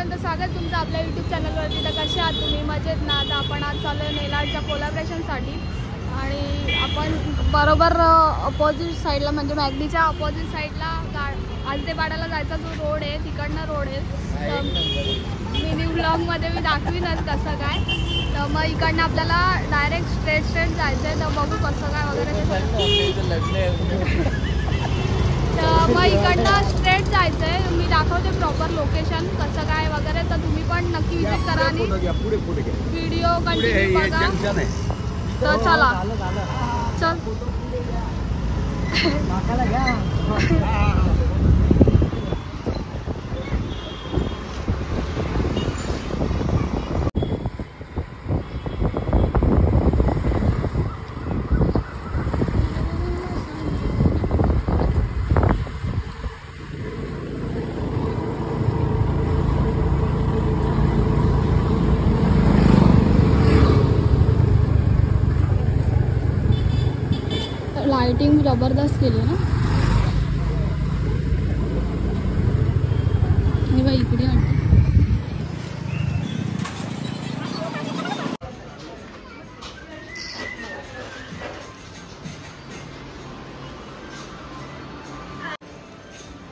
सर्वांचं स्वागत तुमचं आपल्या यूट्यूब चॅनलवरती. तर कसे आहात तुम्ही? मजेत ना? आता आपण आज चाललो आहे नेलाडच्या कोलॅबरेशनसाठी आणि आपण बरोबर अपोजिट साईडला म्हणजे मॅगनीच्या अपोजिट साईडला आजदेवाडाला जायचा जो रोड आहे तिकडनं रोड आहे. मिनी व्लॉगमध्ये मी दाखवीनच कसं काय. तर मग इकडनं आपल्याला डायरेक्ट स्ट्रेट जायचं आहे. तर बघू कसं काय वगैरे. तर मग इकडनं स्ट्रेट जायचं आहे. मी दाखवते प्रॉपर लोकेशन कसं काय वगैरे. तर तुम्ही पण नक्की विजिट करा आणि व्हिडिओ कंटिन्यू बघा. तर चला चल. लाइटिंग जबरदस्त केली ना. हे बघ इकडे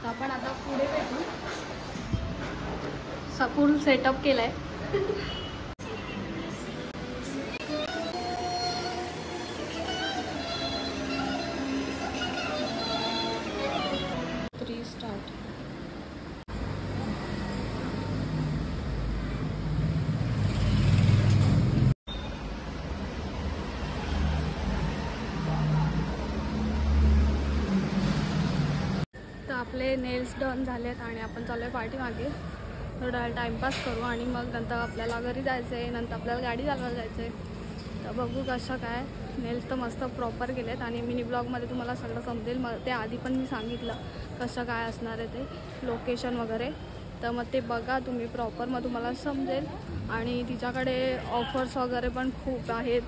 आपण आता पुढे भेटू. फुल सेटअप केलाय. आपले नेल्स डन झालेत आणि आपण चालू आहे पाठीमागे. थोडा टाइमपास करू आणि मग नंतर आपल्याला घरी जायचं आहे. नंतर आपल्याला गाडी चालवायला जायचं आहे. तर बघू कसं काय. नेल्स तर मस्त प्रॉपर केलेत आणि मिनी ब्लॉगमध्ये तुम्हाला सगळं समजेल. मग ते आधी पण मी सांगितलं कसं काय असणार आहे ते लोकेशन वगैरे. तर मग ते बघा तुम्ही प्रॉपर, मग तुम्हाला समजेल. आणि तिच्याकडे ऑफर्स वगैरे पण खूप आहेत.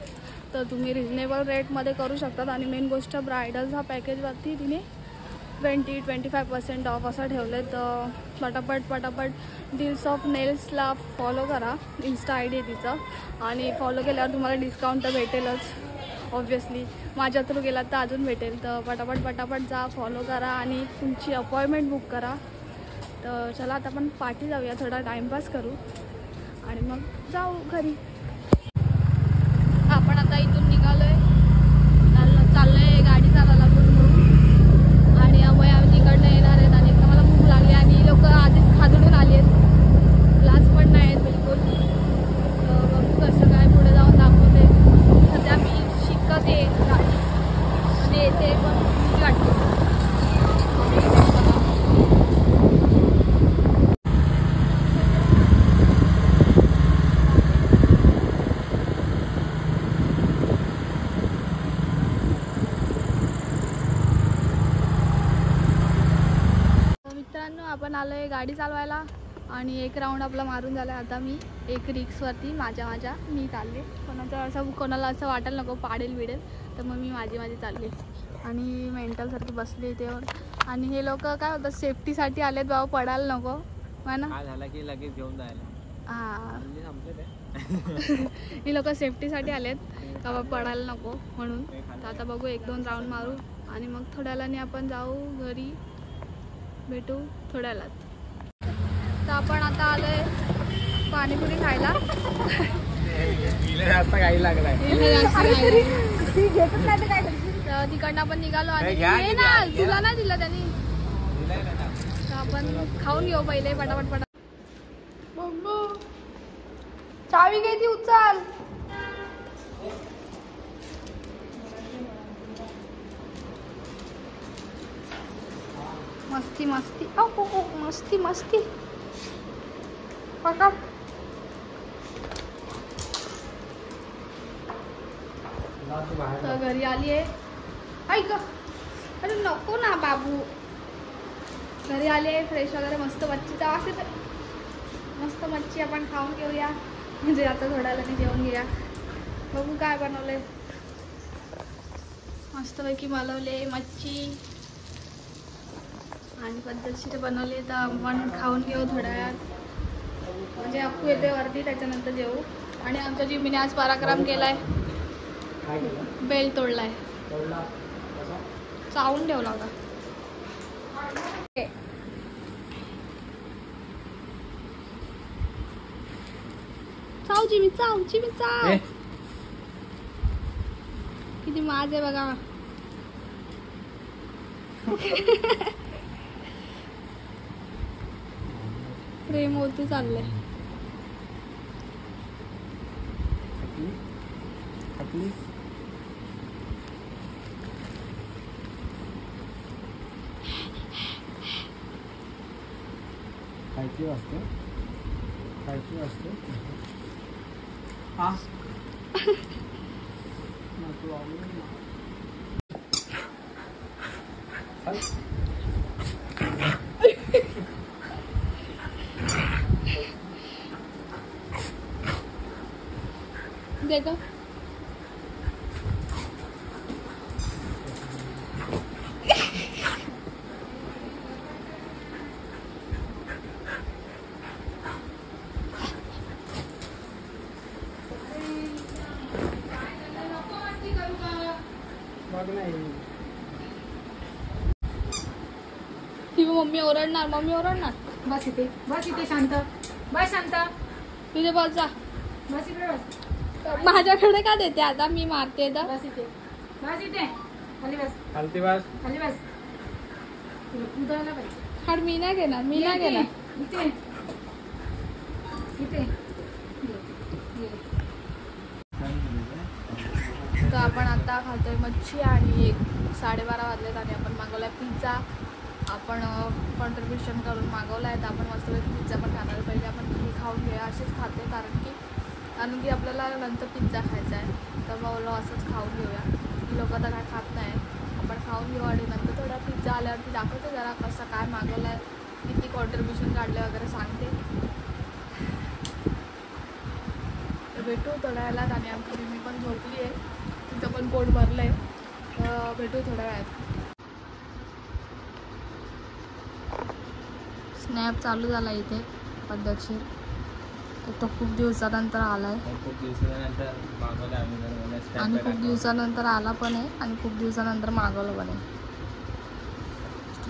तर तुम्ही रिजनेबल रेटमध्ये करू शकतात. आणि मेन गोष्ट ब्रायडल्स हा पॅकेजवरती तिने 20-25% ऑफ असं ठेवले. तर पटापट डील्स ऑफ नेल्सला फॉलो करा. इन्स्टा आय डी आहे तिचं आणि फॉलो केल्यावर तुम्हाला डिस्काउंट तर भेटेलच ऑब्वियसली. माझ्या थ्रू गेलात तर अजून भेटेल. तर पटापट जा, फॉलो करा आणि तुमची अपॉइंटमेंट बुक करा. तर चला आता आपण पाठी जाऊया, थोडा टाईमपास करू आणि मग जाऊ घरी. आपण आता इथून निघालो आहे. चाललो आहे गाडी चालवायला आणि अमय आम्ही तिकडनं येणार आहेत. आणि मला भूक लागली आणि लोक आधीच खादडून आली आहेत. क्लास पण नाही आहेत बिलकुल. तर बघू कसं काय पुढे जाऊन दाखवते. सध्या मी शिकते गाडी म्हणजे येते पण गाडी. आपण आलो आहे गाडी चालवायला आणि एक राऊंड आपला मारून झाला. आता मी एक रिक्सवरती माझ्या मी चालले. कोणाला असं वाटायला नको पाडेल बिडेल, तर मग मी माझी चालले आणि मेंटलसारखी बसली इथे. आणि हे लोक काय होतं सेफ्टीसाठी आलेत बाबा, पडायला नको म्हणा. झालं की लगेच घेऊन जायला. हां ही लोक सेफ्टीसाठी आलेत का बाबा पडायला नको म्हणून. तर आता बघू 1-2 राऊंड मारू आणि मग थोड्या वेळाने आपण जाऊ घरी. भेटू थोड्या वेळात. तर आपण आता आलोय पाणीपुरी खायला. तिकडनं आपण निघालो आणि तुला नाही दिलं त्यांनी. तर आपण खाऊन घेऊ पहिले पटापट. चावी घे ती उचल. मस्ती मस्ती पकड. तर घरी आली आहे. ऐक अरे नको ना बाबू. घरी आली आहे फ्रेश वगैरे मस्त मच्छीचा वास येतो. मस्त मच्छी आपण खाऊन घेऊया. म्हणजे आता थोड्या वेळाने जेवण घेऊया. बघू काय बनवलंय. मस्तपैकी बनवले मच्छी आणि पद्धतशीर बनवले. तर आपण खाऊन घेऊ थोड्या वेळात. म्हणजे अप्पू येते वरती, त्याच्यानंतर जेवू. आणि आमच्या जिमीने आज पराक्रम केलाय, बेल तोडलाय, चावून ठेवला होता. चाव जिमी, चाव जिमी, चाव. किती माज आहे बघा. प्रेम होती चाललंय. खायची वाजते, खायची वाजते. हा देखो मम्मी ओरडणार, मम्मी ओरडणार. बस इथे, बस इथे शांत, बस शांत. तुझे बस जा, बस इकडे बस. माझ्याकडे का देते आता, मी मारते तर. बस इथे, बस इथे. खाली बस, खालती बस, खाली बस. तुला कुदायला पाहिजे. हाड मी नाही घेणार, मी नाही घेणार. इथे इथे. तर आपण आता खातोय मच्छी आणि 12:30 वाजलेत आणि आपण मागवलाय पिझ्झा. आपण कॉन्ट्रीब्युशन करून मागवला आहे, तर आपण मस्तपैकी पिझ्झा पण खाणार. पहिले आपण हे खाऊन घेऊया, असेच खाते कारण की आपल्याला नंतर पिझ्झा खायचा आहे. तर मग बोललो असंच खाऊन घेऊया. लोक तर काय खात नाही, आपण खाऊन घेऊ आणि नंतर थोडा पिझ्झा आल्यावरती दाखवते जरा कसं काय मागवलं आहे, किती कॉन्ट्रीब्युशन काढले वगैरे सांगते. तर भेटू थोड्या वेळात. आणि आमची मम्मी पण झोपली आहे, तिचं पण पोट भरलं आहे. तर भेटू थोड्या वेळात. स्नॅप चालू झाला इथे पद्धतशीर. तो खूप दिवसानंतर आलाय आणि खूप दिवसानंतर आला पण आहे आणि खूप दिवसानंतर मागवलं पण आहे.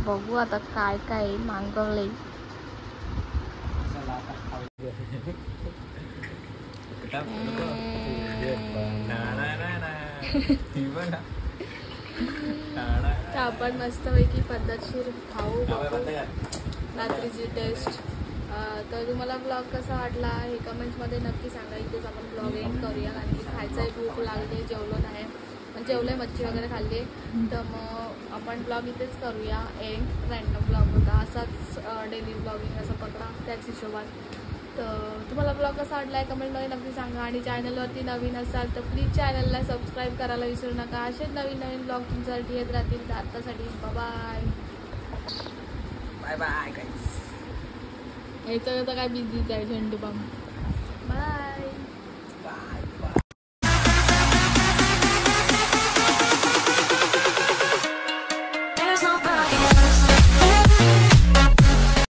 बघू आता काय काय मागवलंय. तर आपण मस्तपैकी पद्धतशीर खाऊ रात्रीची टेस्ट. तर तुम्हाला ब्लॉग कसा वाटला हे कमेंट्समध्ये नक्की सांगा. इथेच आपण ब्लॉग एंड करूया कारण की खायचाही भूक लागली, जेवलो नाही, जेवलं आहे, मच्छी वगैरे खाल्ली. तर मग आपण ब्लॉग इथेच करूया एंड. रँडम ब्लॉग होता असाच, डेली ब्लॉगिंग असं पकडा त्याच हिशोबात. तर तुम्हाला ब्लॉग कसा वाटला आहे कमेंटमध्ये नक्की सांगा. आणि चॅनलवरती नवीन असाल तर प्लीज चॅनलला सबस्क्राईब करायला विसरू नका. असेच नवीन नवीन ब्लॉग तुमच्यासाठी येत राहतील. तर आत्तासाठी बाय बाय बाय गाईस. याचं तर काय बिझीच आहे झेंडू बाम. बाय.